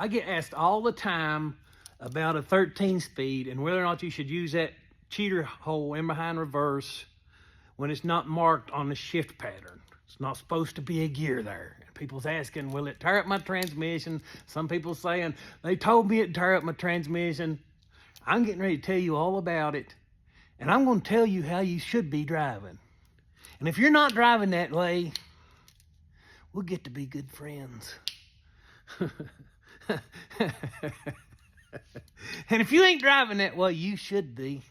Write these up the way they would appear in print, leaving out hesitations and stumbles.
I get asked all the time about a 13 speed and whether or not you should use that cheater hole in behind reverse when it's not marked on the shift pattern. It's not supposed to be a gear there. And people's asking, will it tear up my transmission? Some people saying, they told me it'd tear up my transmission. I'm getting ready to tell you all about it. And I'm going to tell you how you should be driving. And if you're not driving that way, we'll get to be good friends. And if you ain't driving that way, you should be.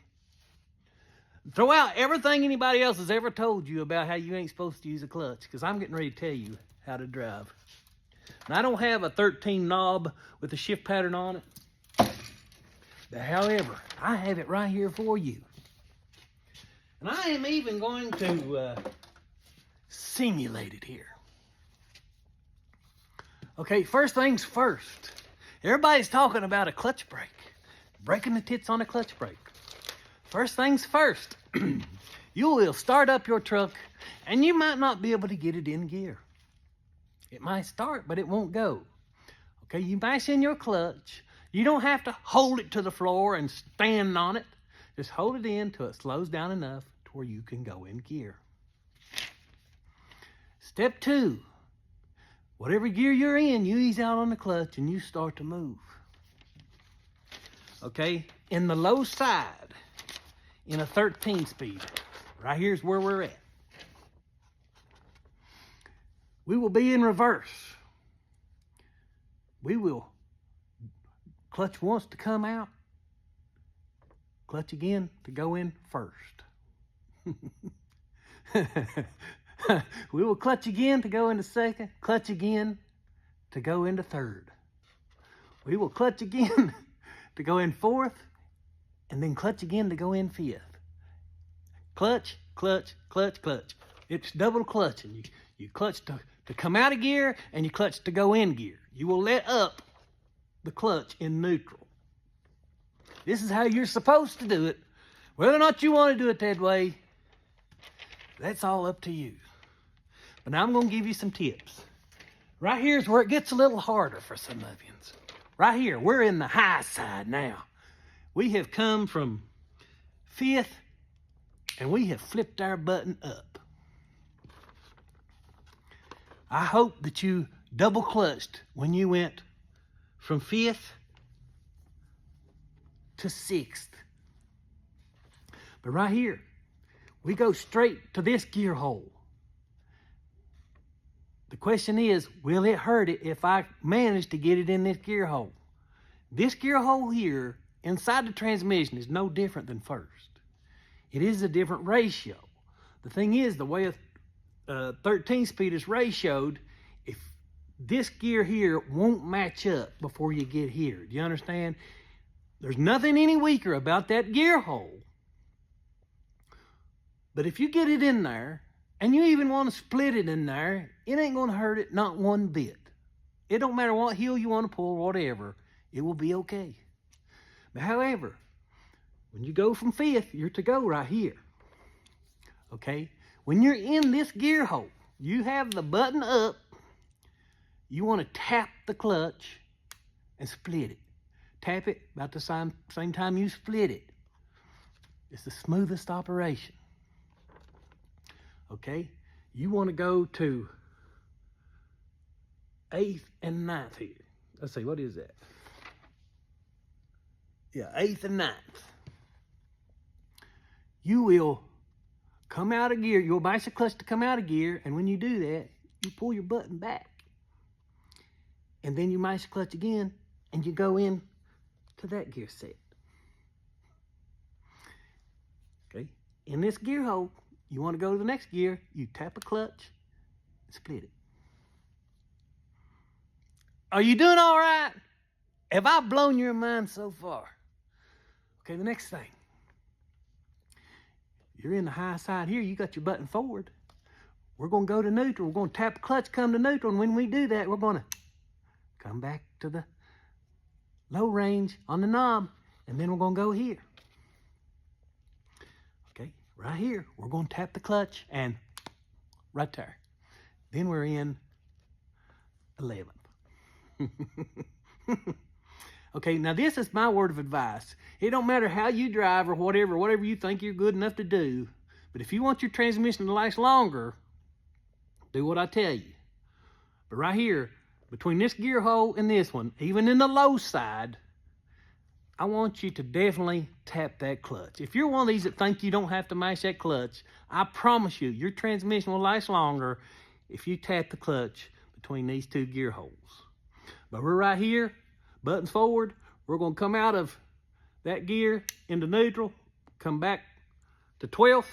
Throw out everything anybody else has ever told you about how you ain't supposed to use a clutch, because I'm getting ready to tell you how to drive. And I don't have a 13 knob with a shift pattern on it. But however, I have it right here for you. And I am even going to simulate it here. Okay, first things first. Everybody's talking about a clutch brake. Breaking the tits on a clutch brake. First things first. You will start up your truck and you might not be able to get it in gear. It might start, but it won't go. Okay, you mash in your clutch. You don't have to hold it to the floor and stand on it. Just hold it in till it slows down enough to where you can go in gear. Step 2. Whatever gear you're in, you ease out on the clutch and you start to move. Okay, in the low side, in a 13 speed, right here's where we're at. We will be in reverse. We will clutch once to come out, clutch again to go in first. We will clutch again to go into second, clutch again to go into third. We will clutch again to go in fourth, and then clutch again to go in fifth. Clutch, clutch, clutch, clutch. It's double clutching. You clutch to come out of gear, and you clutch to go in gear. You will let up the clutch in neutral. This is how you're supposed to do it. Whether or not you want to do it that way, that's all up to you. But now I'm going to give you some tips. Right here is where it gets a little harder for some of you. Right here, we're in the high side now. We have come from fifth and we have flipped our button up. I hope that you double clutched when you went from fifth to sixth. But right here, we go straight to this gear hole. The question is, will it hurt it if I manage to get it in this gear hole? This gear hole here, inside the transmission, is no different than first. It is a different ratio. The thing is, the way a 13 speed is ratioed, if this gear here won't match up before you get here. Do you understand? There's nothing any weaker about that gear hole. But if you get it in there, and you even want to split it in there, it ain't going to hurt it, not one bit. It don't matter what heel you want to pull, whatever, it will be okay. But however, when you go from fifth, you're to go right here. Okay? When you're in this gear hole, you have the button up, you want to tap the clutch and split it. Tap it about the same time you split it. It's the smoothest operation. Okay, you want to go to 8th and 9th here. Let's see, what is that? Yeah, 8th and 9th. You will come out of gear. You'll mash the clutch to come out of gear, and when you do that, you pull your button back. And then you mash the clutch again, and you go in to that gear set. Okay, in this gear hole, you want to go to the next gear, you tap a clutch and split it. Are you doing all right? Have I blown your mind so far? Okay, the next thing. You're in the high side here, you got your button forward. We're going to go to neutral. We're going to tap the clutch, come to neutral, and when we do that, we're going to come back to the low range on the knob, and then we're going to go here. Right here, we're going to tap the clutch and right there. Then we're in 11th. Okay, now this is my word of advice. It don't matter how you drive or whatever you think you're good enough to do, but if you want your transmission to last longer, do what I tell you. But right here, between this gear hole and this one, even in the low side, I want you to definitely tap that clutch. If you're one of these that think you don't have to mash that clutch, I promise you, your transmission will last longer if you tap the clutch between these two gear holes. But we're right here, buttons forward. We're going to come out of that gear into neutral, come back to 12th,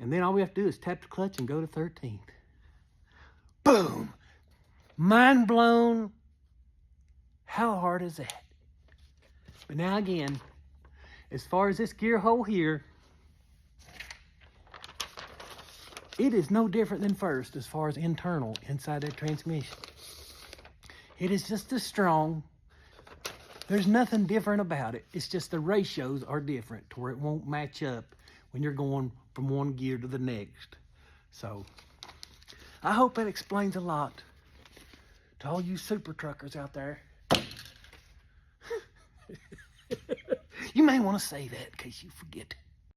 and then all we have to do is tap the clutch and go to 13th. Boom! Mind blown. How hard is that? But now again, as far as this gear hole here, it is no different than first as far as internal inside that transmission. It is just as strong. There's nothing different about it. It's just the ratios are different to where it won't match up when you're going from one gear to the next. So I hope that explains a lot to all you super truckers out there. You may want to say that in case you forget.